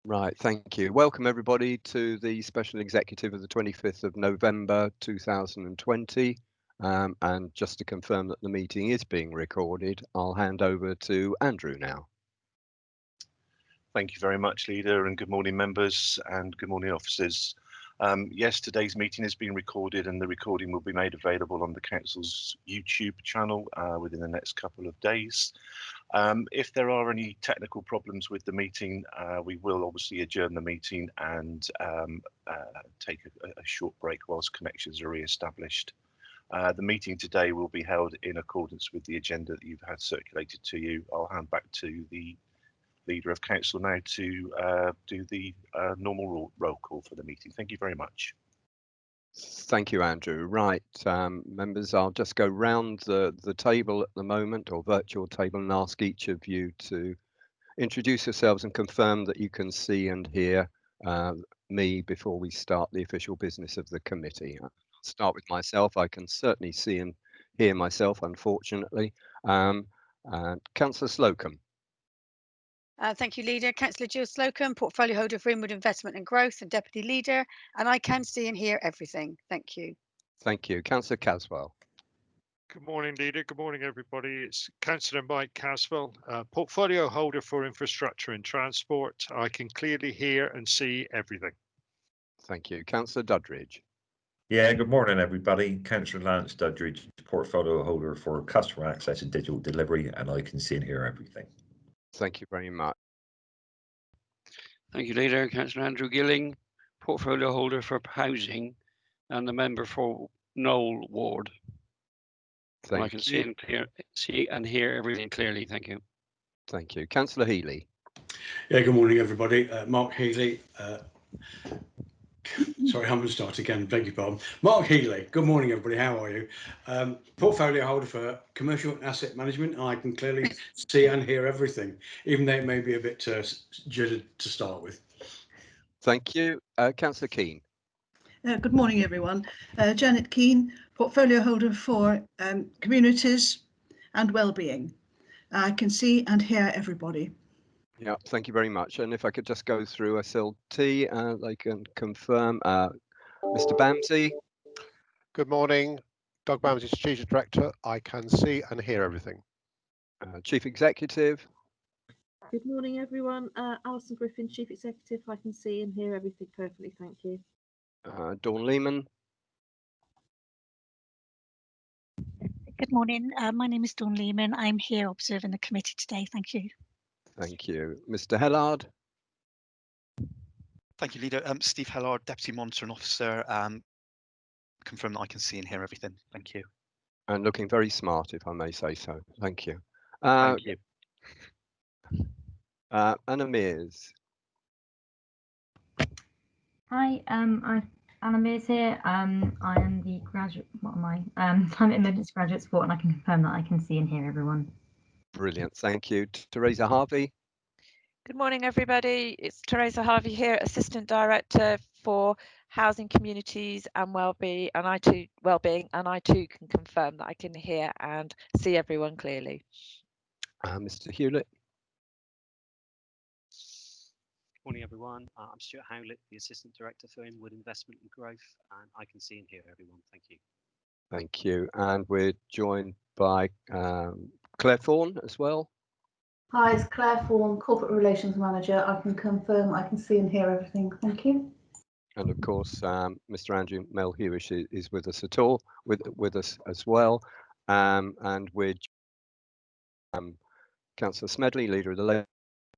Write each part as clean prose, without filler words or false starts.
Right, thank you. Welcome everybody to the special executive of the 25th of November 2020. And just to confirm that the meeting is being recorded, I'll hand over to Andrew now. Thank you very much, Leader, and good morning, members, and good morning, officers. Yes, today's meeting is being recorded, and the recording will be made available on the Council's YouTube channel within the next couple of days. If there are any technical problems with the meeting, we will obviously adjourn the meeting and take a short break whilst connections are re-established. The meeting today will be held in accordance with the agenda that you've had circulated to you. I'll hand back to the Leader of Council now to do the normal roll call for the meeting. Thank you very much. Thank you, Andrew. Right, members, I'll just go round the table at the moment, or virtual table, and ask each of you to introduce yourselves and confirm that you can see and hear me before we start the official business of the committee. I'll start with myself. I can certainly see and hear myself, unfortunately. Councillor Slocum. Thank you, Leader. Councillor Jill Slocum, Portfolio Holder of Ringwood Investment and Growth and Deputy Leader, and I can see and hear everything. Thank you. Thank you. Councillor Caswell. Good morning, Leader. Good morning, everybody. It's Councillor Mike Caswell, Portfolio Holder for Infrastructure and Transport. I can clearly hear and see everything. Thank you. Councillor Duddridge. Yeah, good morning, everybody. Councillor Lance Duddridge, Portfolio Holder for Customer Access and Digital Delivery, and I can see and hear everything. Thank you very much. Thank you, Leader. Councillor Andrew Gilling, Portfolio Holder for Housing and the member for Knoll Ward. Thank I can you. see and hear everything clearly. Thank you. Thank you. Councillor Healy. Yeah, good morning, everybody. Mark Healy. Sorry, I'm going to start again. Beg your pardon. Mark Healy. Good morning, everybody. How are you? Portfolio holder for commercial and asset management. And I can clearly see and hear everything, even though it may be a bit jittered to start with. Thank you. Councillor Keane. Good morning, everyone. Janet Keane, Portfolio Holder for Communities and Wellbeing. I can see and hear everybody. Yeah, thank you very much. And if I could just go through SLT, they can confirm. Mr. Bamsey. Good morning. Doug Bamsey, Strategic Director. I can see and hear everything. Chief Executive. Good morning, everyone. Alison Griffin, Chief Executive. I can see and hear everything perfectly. Thank you. Dawn Lehman. Good morning. My name is Dawn Lehman. I'm here observing the committee today. Thank you. Thank you. Mr. Hellard. Thank you, Leader. Steve Hellard, Deputy Monitoring Officer. Confirm that I can see and hear everything. Thank you. And looking very smart, if I may say so. Thank you. Thank you. Anna Mears. Hi, I'm Anna Mears here. I am the graduate, Climate Emergency Graduate Support, and I can confirm that I can see and hear everyone. Brilliant, thank you. Teresa Harvey. Good morning, everybody. It's Teresa Harvey here, Assistant Director for Housing, Communities and Wellbeing, and I too can confirm that I can hear and see everyone clearly. Mr. Hewlett. Morning, everyone. I'm Stuart Howlett, the Assistant Director for Ringwood Investment and Growth, and I can see and hear everyone. Thank you. Thank you. And we're joined by Claire Thorne as well. Hi, it's Claire Thorne, Corporate Relations Manager. I can confirm I can see and hear everything. Thank you. And of course, Mr. Andrew Melhewish is with us with us as well. And we're Councillor Smedley, Leader of the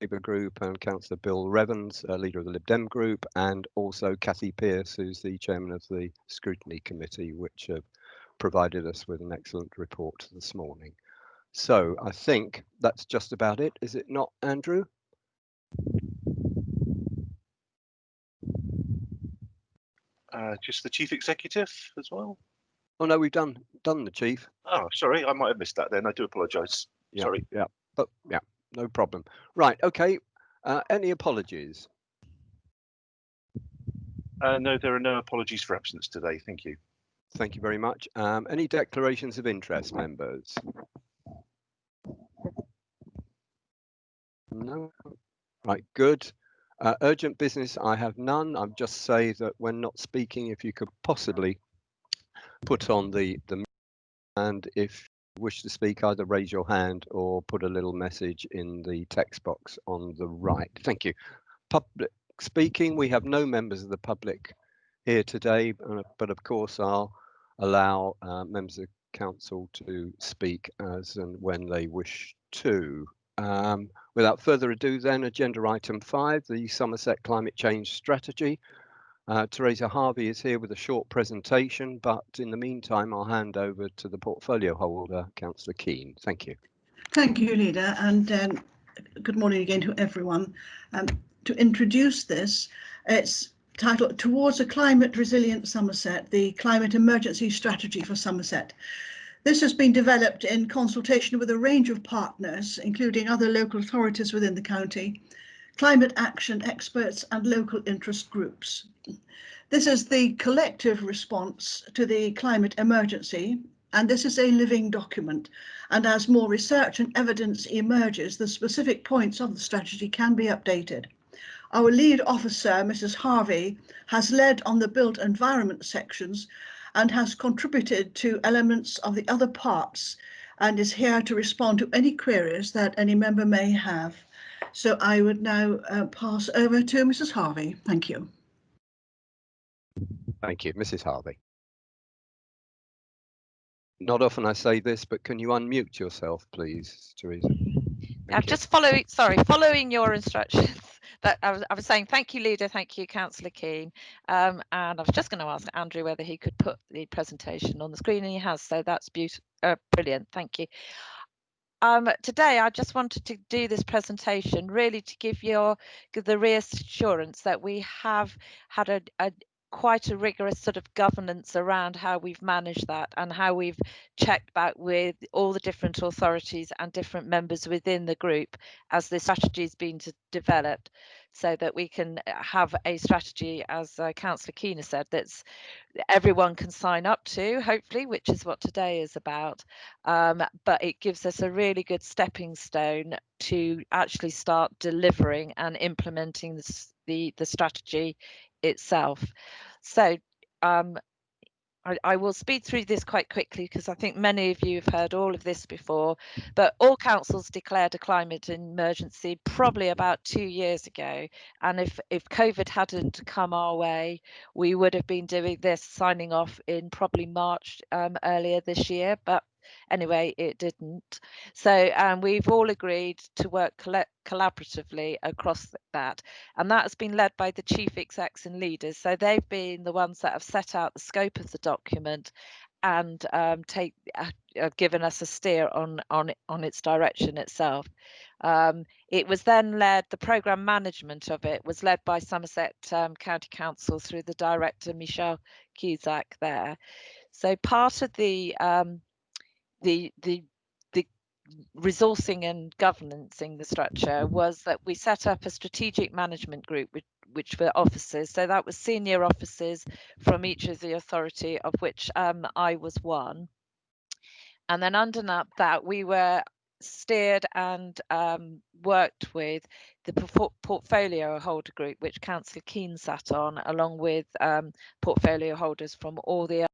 Labour Group, and Councillor Bill Revens, Leader of the Lib Dem Group, and also Cathy Pearce, who's the Chairman of the Scrutiny Committee, which provided us with an excellent report this morning. So I think that's just about it, is it not, Andrew? Just the Chief Executive as well? Oh no, we've done the Chief. Oh, sorry, I might have missed that then. I do apologise. Yeah, Sorry. Yeah, but yeah, no problem. Right, okay. Any apologies? No, there are no apologies for absence today. Thank you. Thank you very much. Any declarations of interest, members? No. Right, good. Urgent business, I have none. I'll just say that when not speaking, if you could possibly put on the and if you wish to speak, either raise your hand or put a little message in the text box on the right. Thank you. Public speaking, we have no members of the public here today, but of course I'll allow members of council to speak as and when they wish to. Without further ado then, agenda item 5, the Somerset Climate Change Strategy. Teresa Harvey is here with a short presentation, but in the meantime, I'll hand over to the portfolio holder, Councillor Keane. Thank you. Thank you, Leader, and good morning again to everyone. To introduce this, it's titled Towards a Climate Resilient Somerset, the Climate Emergency Strategy for Somerset. This has been developed in consultation with a range of partners, including other local authorities within the county, climate action experts and local interest groups. This is the collective response to the climate emergency, and this is a living document. And as more research and evidence emerges, the specific points of the strategy can be updated. Our lead officer, Mrs. Harvey, has led on the built environment sections and has contributed to elements of the other parts and is here to respond to any queries that any member may have. So I would now pass over to Mrs. Harvey. Thank you. Thank you, Mrs. Harvey. Not often I say this, but can you unmute yourself, please, Teresa? I'm just following your instructions. That I was saying thank you, Leader, thank you, Councillor Keane. And I was just going to ask Andrew whether he could put the presentation on the screen, and he has, so that's brilliant, thank you. Today, I just wanted to do this presentation really to give you the reassurance that we have had quite a rigorous sort of governance around how we've managed that and how we've checked back with all the different authorities and different members within the group as the strategy has been developed, so that we can have a strategy, as Councillor Keane said, that's everyone can sign up to, hopefully, which is what today is about. But it gives us a really good stepping stone to actually start delivering and implementing the strategy itself. So I will speed through this quite quickly because I think many of you have heard all of this before, but all councils declared a climate emergency probably about 2 years ago. And if COVID hadn't come our way, we would have been doing this, signing off in probably March earlier this year. But anyway, it didn't. So we've all agreed to work collaboratively across that, and that has been led by the chief execs and leaders. So they've been the ones that have set out the scope of the document and given us a steer on its direction itself. It was then led, the programme management of it was led by Somerset County Council through the director Michelle Cusack there. So part of the resourcing and governancing the structure was that we set up a strategic management group which were officers. So that was senior officers from each of the authority, of which I was one. And then under that we were steered and worked with the portfolio holder group, which Councillor Keane sat on, along with portfolio holders from all the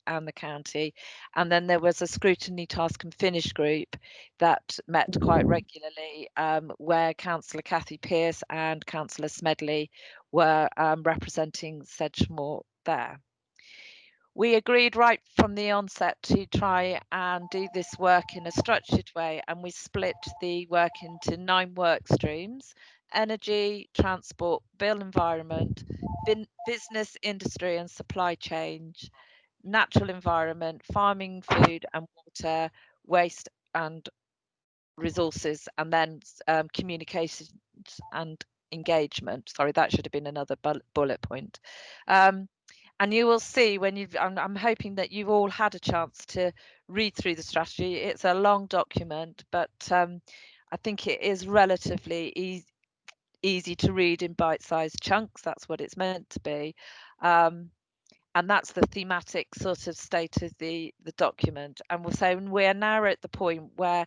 and the county. And then there was a scrutiny task and finish group that met quite regularly, where Councillor Kathy Pearce and Councillor Smedley were representing Sedgemoor there. We agreed right from the onset to try and do this work in a structured way, and we split the work into 9 work streams: energy, transport, built environment, business, industry and supply chain, natural environment, farming, food and water, waste and resources, and then communications and engagement. Sorry, that should have been another bullet point. And you will see when you've, I'm hoping that you've all had a chance to read through the strategy. It's a long document, but I think it is relatively easy to read in bite-sized chunks. That's what it's meant to be. And that's the thematic sort of state of the document. And we're saying we're now at the point where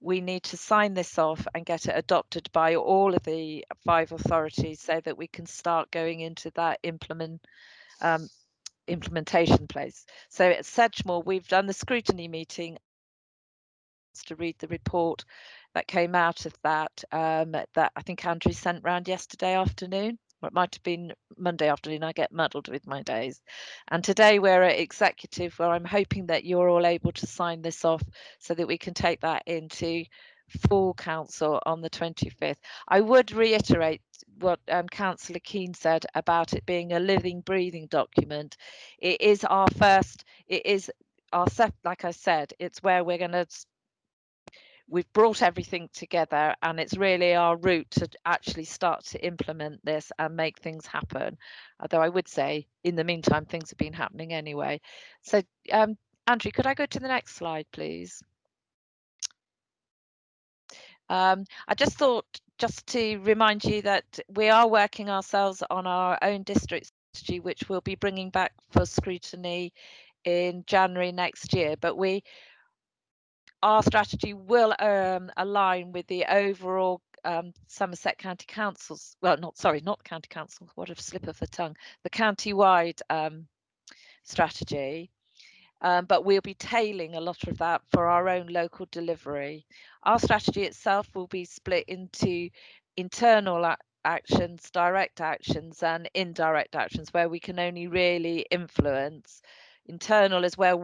we need to sign this off and get it adopted by all of the 5 authorities so that we can start going into that implementation place. So at Sedgemoor, we've done the scrutiny meeting to read the report that came out of that, that I think Andrew sent round yesterday afternoon, or it might have been Monday afternoon. I get muddled with my days. And today we're at executive, where I'm hoping that you're all able to sign this off so that we can take that into full council on the 25th. I would reiterate what Councillor Keane said about it being a living, breathing document. It is our first, it is our like I said, it's where we're going to, we've brought everything together, and it's really our route to actually start to implement this and make things happen. Although I would say in the meantime, things have been happening anyway. So Andrew, could I go to the next slide, please? I just thought just to remind you that we are working ourselves on our own district strategy, which we'll be bringing back for scrutiny in January next year. But our strategy will align with the overall Somerset County Council's, well, not County Council, what a slip of the tongue, the county-wide strategy. But we'll be tailing a lot of that for our own local delivery. Our strategy itself will be split into internal actions, direct actions, and indirect actions, where we can only really influence. Internal is where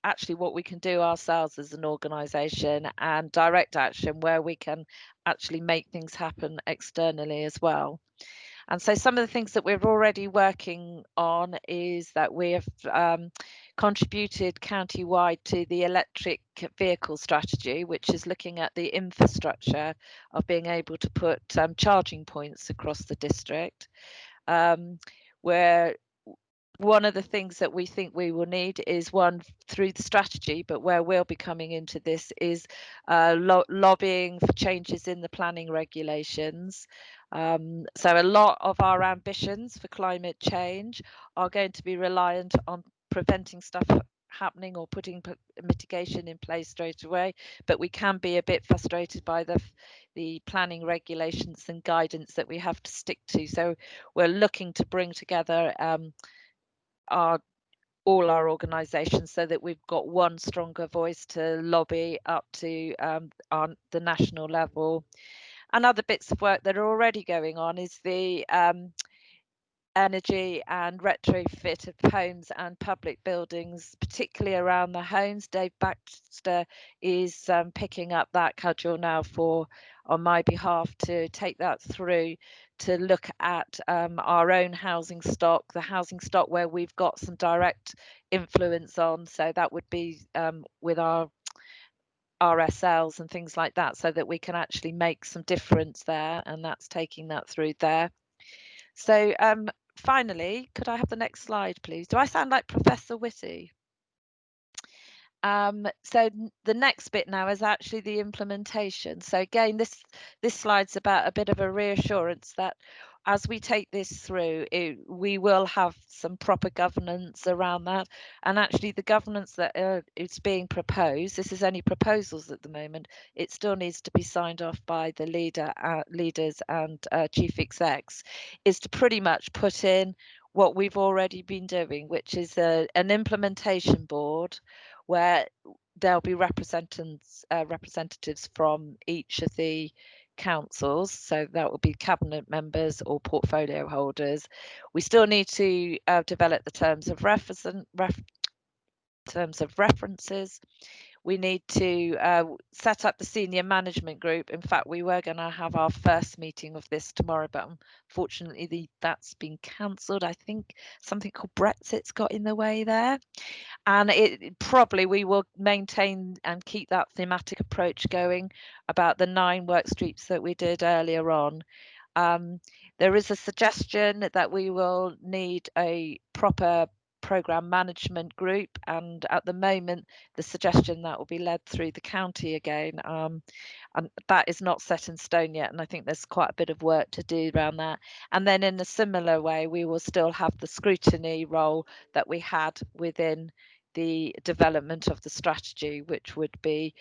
actually what we can do ourselves as an organisation, and direct action where we can actually make things happen externally as well. And so some of the things that we're already working on is that we have contributed county-wide to the electric vehicle strategy, which is looking at the infrastructure of being able to put charging points across the district. Where one of the things that we think we will need is one through the strategy, but where we'll be coming into this is lobbying for changes in the planning regulations. So a lot of our ambitions for climate change are going to be reliant on preventing stuff happening or putting mitigation in place straight away, but we can be a bit frustrated by the planning regulations and guidance that we have to stick to. So we're looking to bring together all our organisations so that we've got one stronger voice to lobby up to the national level. And other bits of work that are already going on is the energy and retrofit of homes and public buildings, particularly around the homes. Dave Baxter is picking up that cudgel now on my behalf to take that through to look at our own housing stock, the housing stock where we've got some direct influence on. So that would be with our RSLs and things like that, so that we can actually make some difference there, and that's taking that through there. So finally, could I have the next slide, please? Do I sound like Professor Whitty? So the next bit now is actually the implementation. So again, this slide's about a bit of a reassurance that as we take this through, we will have some proper governance around that. And actually the governance that is being proposed, this is only proposals at the moment, it still needs to be signed off by the leaders and chief execs, is to pretty much put in what we've already been doing, which is an implementation board where there'll be representatives from each of the councils. So that will be cabinet members or portfolio holders. We still need to develop the terms of references. We need to set up the senior management group. In fact, we were going to have our first meeting of this tomorrow, but unfortunately that's been cancelled. I think something called Brexit's got in the way there. And we will maintain and keep that thematic approach going about the 9 work streams that we did earlier on. There is a suggestion that we will need a proper programme management group, and at the moment the suggestion that will be led through the county again, and that is not set in stone yet, and I think there's quite a bit of work to do around that. And then in a similar way, we will still have the scrutiny role that we had within the development of the strategy, which would be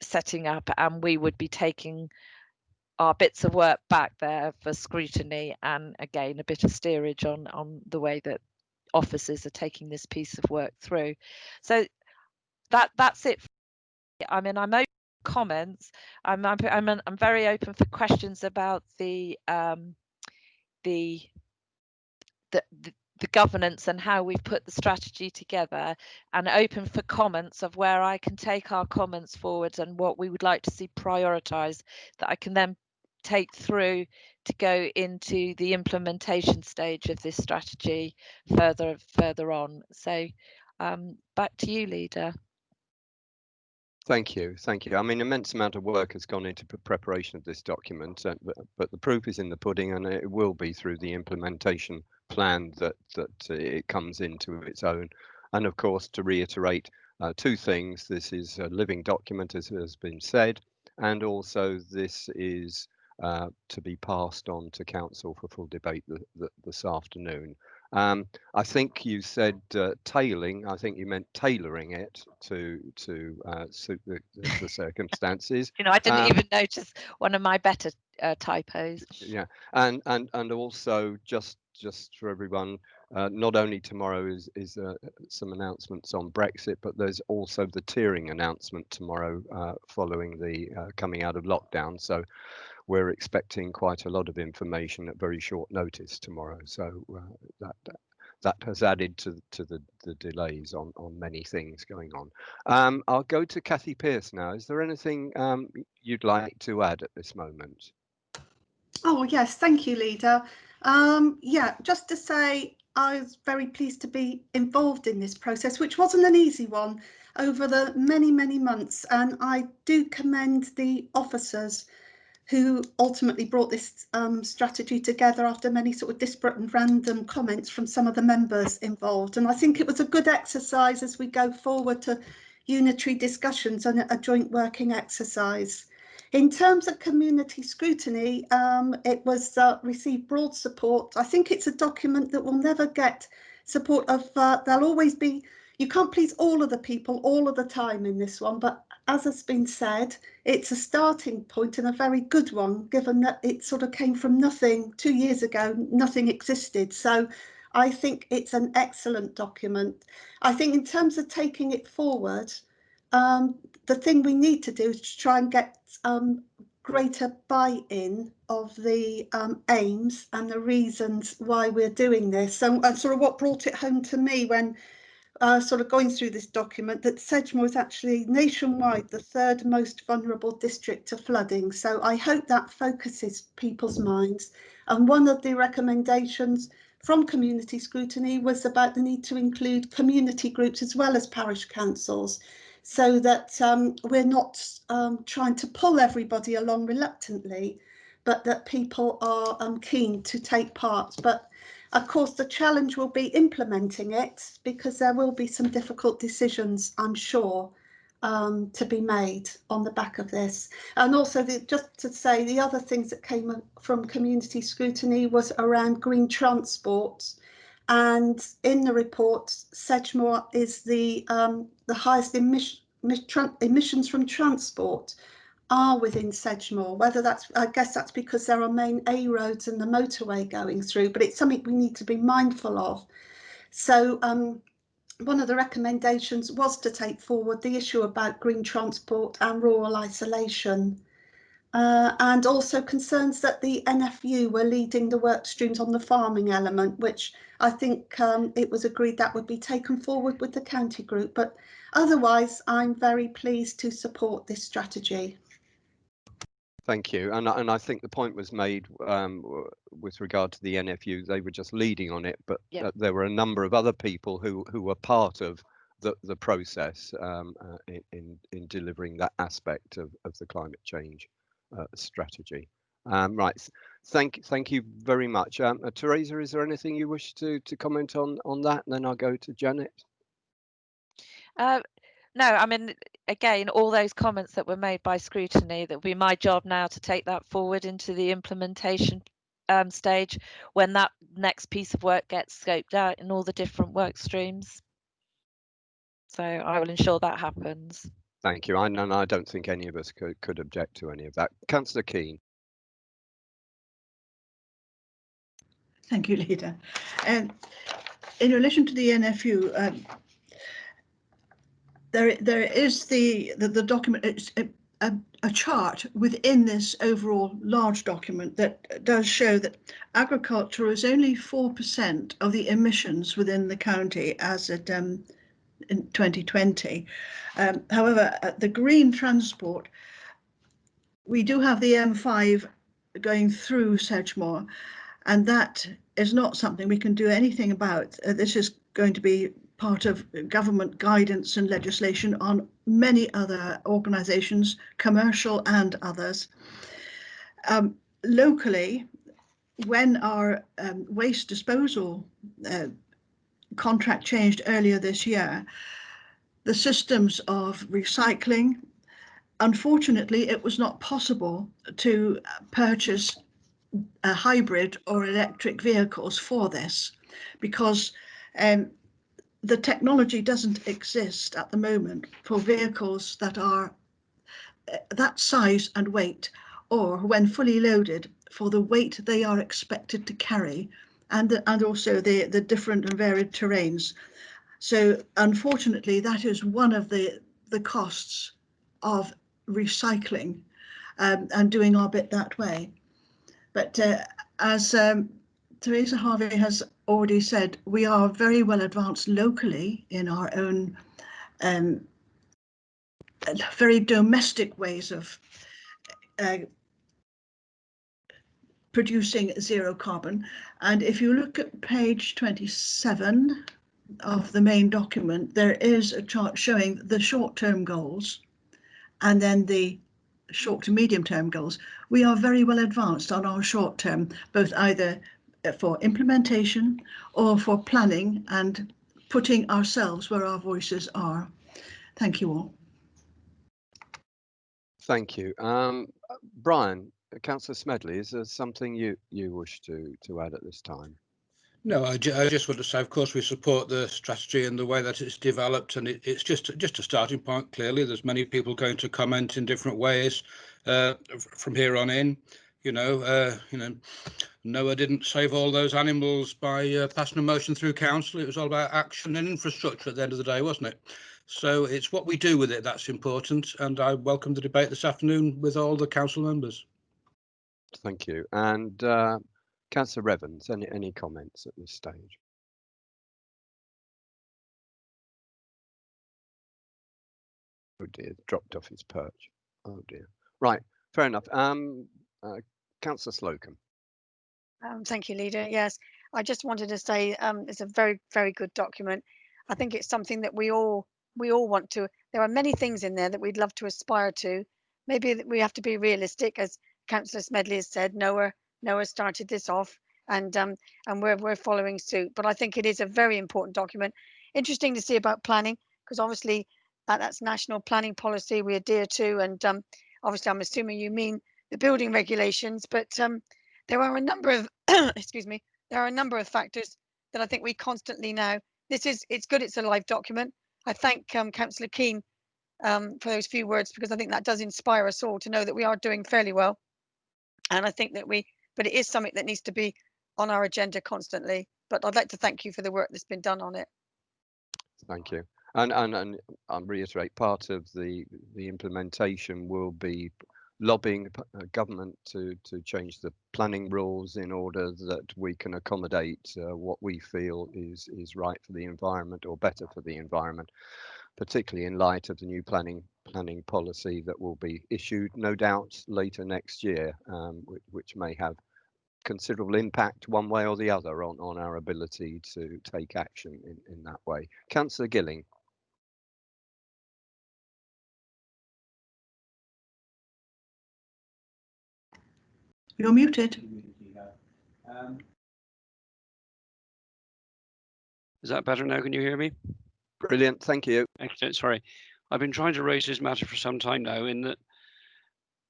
setting up, and we would be taking our bits of work back there for scrutiny and again a bit of steerage on the way that officers are taking this piece of work through. So that's it. I mean, I'm open for comments. I'm very open for questions about the governance and how we've put the strategy together, and open for comments of where I can take our comments forwards and what we would like to see prioritised, that I can then take through to go into the implementation stage of this strategy further on. So back to you, Leader. Thank you. I mean, immense amount of work has gone into preparation of this document, but the proof is in the pudding, and it will be through the implementation plan that it comes into its own. And of course, to reiterate two things: this is a living document, as has been said, and also this is to be passed on to council for full debate this afternoon. I think you said tailing. I think you meant tailoring it to suit the circumstances. You know, I didn't even notice one of my better typos. Yeah, and also just for everyone, not only tomorrow is some announcements on Brexit, but there's also the tiering announcement tomorrow following the coming out of lockdown. So we're expecting quite a lot of information at very short notice tomorrow. So that has added to the delays on many things going on. I'll go to Kathy Pearce now. Is there anything you'd like to add at this moment? Oh yes, thank you, Leader. Yeah, just to say I was very pleased to be involved in this process, which wasn't an easy one over the many months, and I do commend the officers who ultimately brought this strategy together after many sort of disparate and random comments from some of the members involved. And I think it was a good exercise as we go forward to unitary discussions and a joint working exercise. In terms of community scrutiny, it was received broad support. I think it's a document that will never get support of, there'll always be, you can't please all of the people all of the time in this one, but as has been said, it's a starting point and a very good one, given that it sort of came from nothing 2 years ago, nothing existed. So I think it's an excellent document. I think in terms of taking it forward, the thing we need to do is to try and get greater buy-in of the aims and the reasons why we're doing this. So sort of what brought it home to me when sort of going through this document, that Sedgemoor is actually nationwide the third most vulnerable district to flooding. So I hope that focuses people's minds. And one of the recommendations from community scrutiny was about the need to include community groups as well as parish councils, so that we're not trying to pull everybody along reluctantly, but that people are keen to take part. But of course, the challenge will be implementing it, because there will be some difficult decisions, I'm sure, to be made on the back of this. And also, just to say, the other things that came from community scrutiny was around green transport. And in the report, Sedgemoor is the highest emissions from transport are within Sedgemoor. Whether that's, I guess that's because there are main A roads and the motorway going through, but it's something we need to be mindful of. So one of the recommendations was to take forward the issue about green transport and rural isolation. And also concerns that the NFU were leading the work streams on the farming element, which I think it was agreed that would be taken forward with the county group. But otherwise, I'm very pleased to support this strategy. Thank you. And I think the point was made with regard to the NFU. They were just leading on it, but there were a number of other people who were part of the process in delivering that aspect of the climate change strategy. Right. Thank you very much. Teresa, is there anything you wish to comment on that? And then I'll go to Janet. No, I mean, again, all those comments that were made by scrutiny, that will be my job now to take that forward into the implementation stage when that next piece of work gets scoped out in all the different work streams. So I will ensure that happens. Thank you. And I don't think any of us could object to any of that. Councillor Keane. Thank you, Leader. In relation to the NFU, there is the document. It's a chart within this overall large document that does show that agriculture is only 4% of the emissions within the county as at in 2020. However, the green transport, we do have the M5 going through Sedgemoor, and that is not something we can do anything about. This is going to be part of government guidance and legislation on many other organisations, commercial and others. Locally, when our waste disposal contract changed earlier this year, the systems of recycling, unfortunately, it was not possible to purchase a hybrid or electric vehicles for this because the technology doesn't exist at the moment for vehicles that are that size and weight, or when fully loaded for the weight they are expected to carry, and also the different and varied terrains. So unfortunately, that is one of the costs of recycling and doing our bit that way. But as Teresa Harvey has already said, we are very well advanced locally in our own very domestic ways of producing zero carbon. And if you look at page 27 of the main document, there is a chart showing the short-term goals and then the short to medium-term goals. We are very well advanced on our short-term, both either for implementation or for planning and putting ourselves where our voices are. Thank you all. Thank you. Brian, Councillor Smedley, is there something you wish to add at this time? No, I just want to say, of course, we support the strategy and the way that it's developed, and it's just a starting point. Clearly, there's many people going to comment in different ways from here on in. Noah didn't save all those animals by passing a motion through council. It was all about action and infrastructure at the end of the day, wasn't it? So it's what we do with it that's important, and I welcome the debate this afternoon with all the council members. Thank you. And Councillor Evans, any comments at this stage? Oh dear, dropped off his perch. Oh dear. Right, fair enough. Councillor Slocum. Thank you, Leader. Yes, I just wanted to say it's a very, very good document. I think it's something that we all want to. There are many things in there that we'd love to aspire to. Maybe we have to be realistic, as Councillor Smedley has said. Noah started this off, and we're following suit. But I think it is a very important document. Interesting to see about planning, because obviously that's national planning policy we adhere to, and obviously I'm assuming you mean the building regulations, but there are a number of excuse me, there are a number of factors that I think we constantly now. It's good. It's a live document. I thank Councillor Keane for those few words, because I think that does inspire us all to know that we are doing fairly well. And I think that but it is something that needs to be on our agenda constantly. But I'd like to thank you for the work that's been done on it. Thank you. And I'll reiterate, part of the implementation will be lobbying government to change the planning rules in order that we can accommodate what we feel is right for the environment, or better for the environment, particularly in light of the new planning policy that will be issued, no doubt, later next year, which may have considerable impact one way or the other on our ability to take action in that way. Councillor Gilling. You're muted. Is that better now? Can you hear me? Brilliant, thank you. Excellent. Sorry, I've been trying to raise this matter for some time now, in that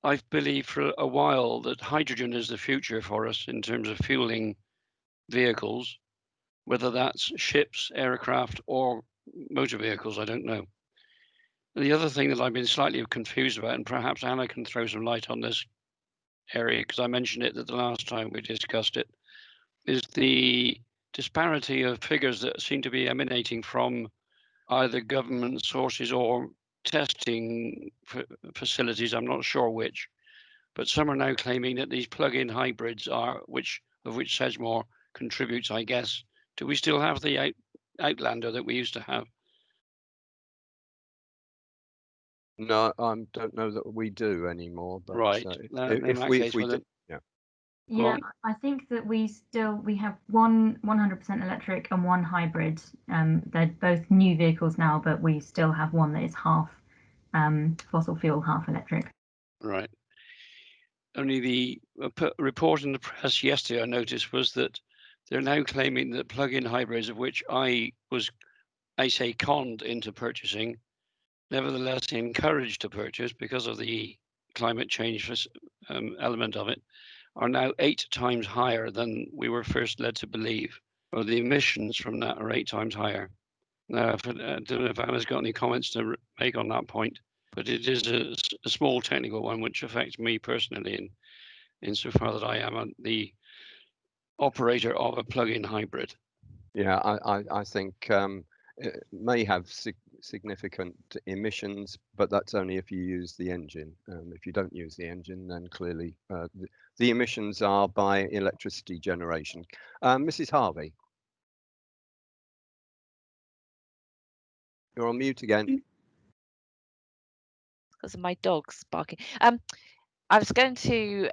I've believed for a while that hydrogen is the future for us in terms of fueling vehicles, whether that's ships, aircraft, or motor vehicles, I don't know. The other thing that I've been slightly confused about, and perhaps Anna can throw some light on this area, because I mentioned it the last time we discussed it, is the disparity of figures that seem to be emanating from either government sources or testing facilities. I'm not sure which, but some are now claiming that these plug-in hybrids are, which Sedgemoor contributes, I guess. Do we still have the Outlander that we used to have? No, I don't know that we do anymore. But right. If we did, yeah. Yeah, I think that we have one 100% electric and one hybrid. They're both new vehicles now, but we still have one that is half fossil fuel, half electric. Right. Only the report in the press yesterday I noticed was that they're now claiming that plug-in hybrids, of which I say conned into purchasing, nevertheless encouraged to purchase because of the climate change element of it, are now 8 times higher than we were first led to believe, or the emissions from that are 8 times higher. Now, I don't know if Anna's got any comments to make on that point, but it is a small technical one which affects me personally insofar that I am the operator of a plug-in hybrid. Yeah, I think it may have significant emissions, but that's only if you use the engine. If you don't use the engine, then clearly the emissions are by electricity generation. Mrs. Harvey, you're on mute again. Because of my dogs barking. I was going to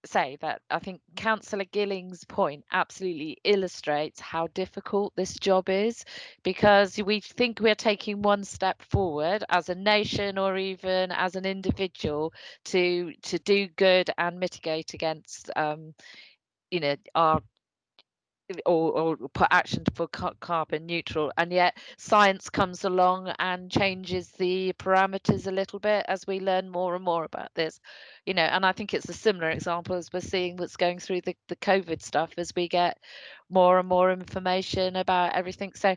say that I think Councillor Gilling's point absolutely illustrates how difficult this job is, because we think we're taking one step forward as a nation or even as an individual to do good and mitigate against our or put action for carbon neutral, and yet science comes along and changes the parameters a little bit as we learn more and more about this, and I think it's a similar example as we're seeing that's going through the COVID stuff, as we get more and more information about everything. So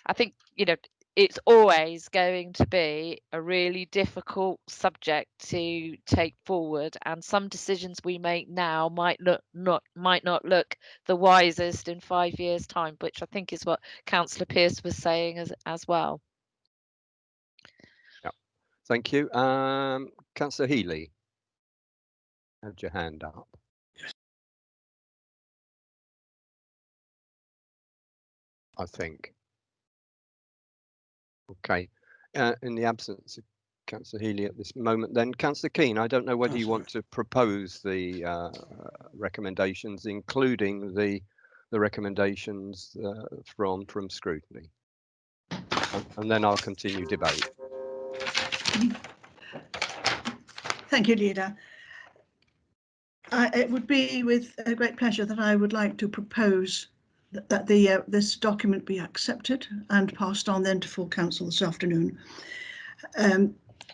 I think it's always going to be a really difficult subject to take forward, and some decisions we make now might not look the wisest in 5 years' time, which I think is what Councillor Pearce was saying as well. Yeah, thank you. Councillor Healy, had your hand up. I think. Okay. In the absence of Councillor Healy at this moment, then Councillor Keane, I don't know whether you want to propose the recommendations, including the recommendations from scrutiny, and then I'll continue debate. Thank you, Leader. It would be with a great pleasure that I would like to propose that this document be accepted and passed on then to full council this afternoon.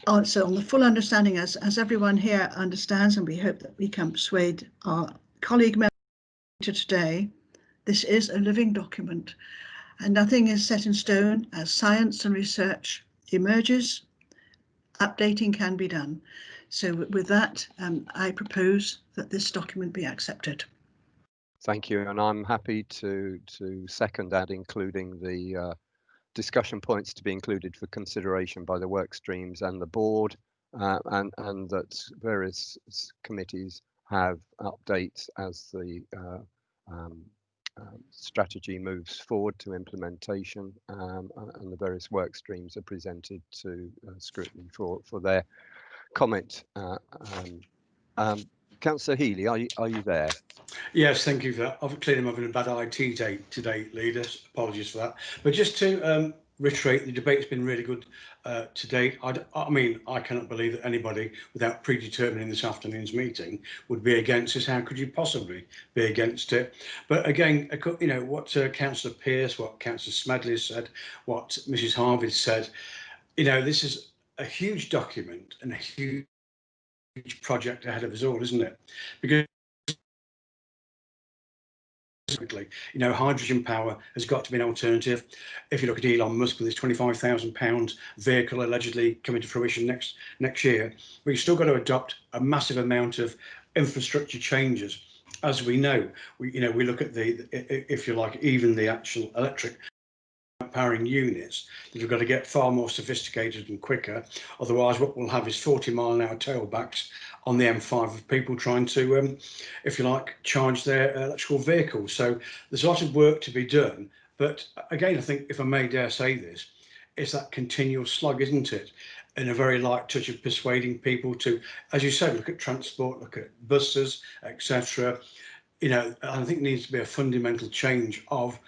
Also, on the full understanding, as everyone here understands, and we hope that we can persuade our colleague members today, this is a living document and nothing is set in stone. As science and research emerges, updating can be done. So with that, I propose that this document be accepted. Thank you, and I'm happy to second that, including the discussion points to be included for consideration by the work streams and the board, and that various committees have updates as the strategy moves forward to implementation, and the various work streams are presented to scrutiny for their comment. Councillor Healy, are you there? Yes, thank you for that. Clearly I'm having a bad IT day today, leaders. Apologies for that. But just to reiterate, the debate's been really good to date. I mean, I cannot believe that anybody, without predetermining this afternoon's meeting, would be against this. How could you possibly be against it? But again, what Councillor Pearce, what Councillor Smedley said, what Mrs. Harvey said, this is a huge document and a huge project ahead of us all, isn't it? Because specifically, you know, hydrogen power has got to be an alternative. If you look at Elon Musk with his £25,000 vehicle allegedly coming to fruition next year, we've still got to adopt a massive amount of infrastructure changes. As we know, we look at if you like, even the actual electric powering units, that have got to get far more sophisticated and quicker. Otherwise, what we'll have is 40-mile-an-hour tailbacks on the M5 of people trying to, if you like, charge their electrical vehicles. So there's a lot of work to be done. But again, I think, if I may dare say this, it's that continual slug, isn't it? And a very light touch of persuading people to, as you said, look at transport, look at buses, etc. You know, I think there needs to be a fundamental change of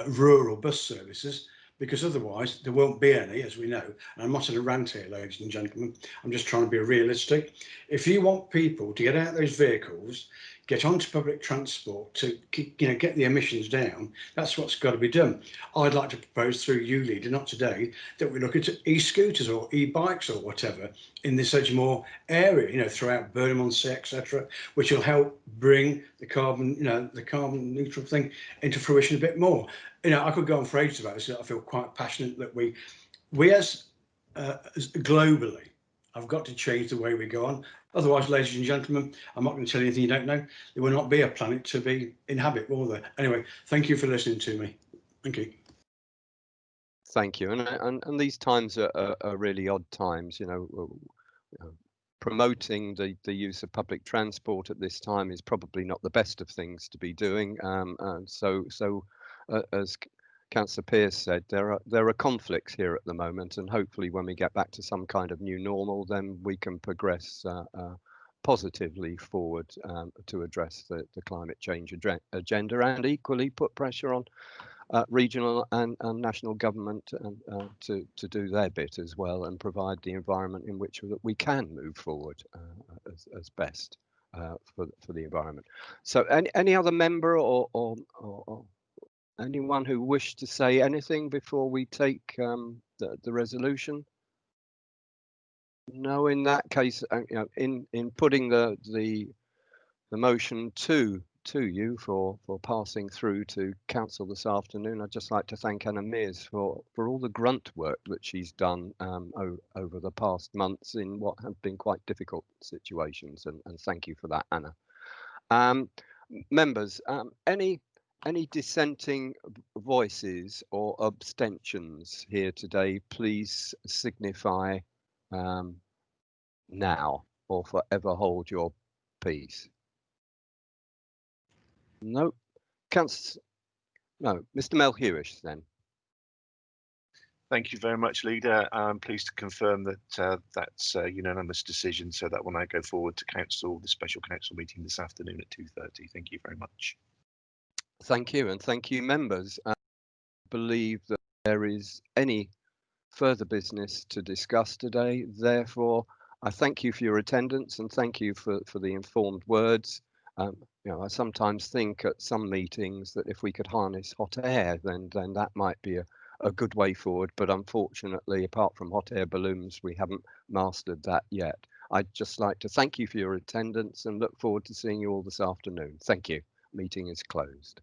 rural bus services, because otherwise there won't be any, as we know. And I'm not in a rant here, ladies and gentlemen. I'm just trying to be realistic. If you want people to get out of those vehicles, get onto public transport to, you know, get the emissions down, that's what's got to be done. I'd like to propose through you, Leader, not today, that we look at e-scooters or e-bikes or whatever in the Sedgemoor area, you know, throughout Burnham-on-Sea, etc., which will help bring the carbon, you know, the carbon neutral thing into fruition a bit more. You know, I could go on for ages about this. I feel quite passionate that we as globally have got to change the way we go on. Otherwise, ladies and gentlemen, I'm not going to tell you anything you don't know. There will not be a planet to be inhabit, will there? Anyway, thank you for listening to me. Thank you. Thank you. And these times are really odd times. You know, promoting the use of public transport at this time is probably not the best of things to be doing. As Councillor Pearce said, there are conflicts here at the moment, and hopefully when we get back to some kind of new normal, then we can progress positively forward to address the climate change agenda, and equally put pressure on regional and national government to do their bit as well, and provide the environment in which we can move forward as best for the environment. So any other member or anyone who wished to say anything before we take the resolution? No, in that case, you know, in putting the motion to you for passing through to council this afternoon, I'd just like to thank Anna Mears for all the grunt work that she's done over the past months in what have been quite difficult situations, and thank you for that, Anna. Members, any dissenting voices or abstentions here today, please signify now, or forever hold your peace. No, no, Mr. Melhuish then. Thank you very much, Leader. I'm pleased to confirm that that's a unanimous decision, so that will now go forward to council, the special council meeting this afternoon at 2:30. Thank you very much. Thank you, and thank you, members. I believe that there is any further business to discuss today. Therefore, I thank you for your attendance, and thank you for the informed words. You know, I sometimes think at some meetings that if we could harness hot air, then that might be a good way forward. But unfortunately, apart from hot air balloons, we haven't mastered that yet. I'd just like to thank you for your attendance and look forward to seeing you all this afternoon. Thank you. Meeting is closed.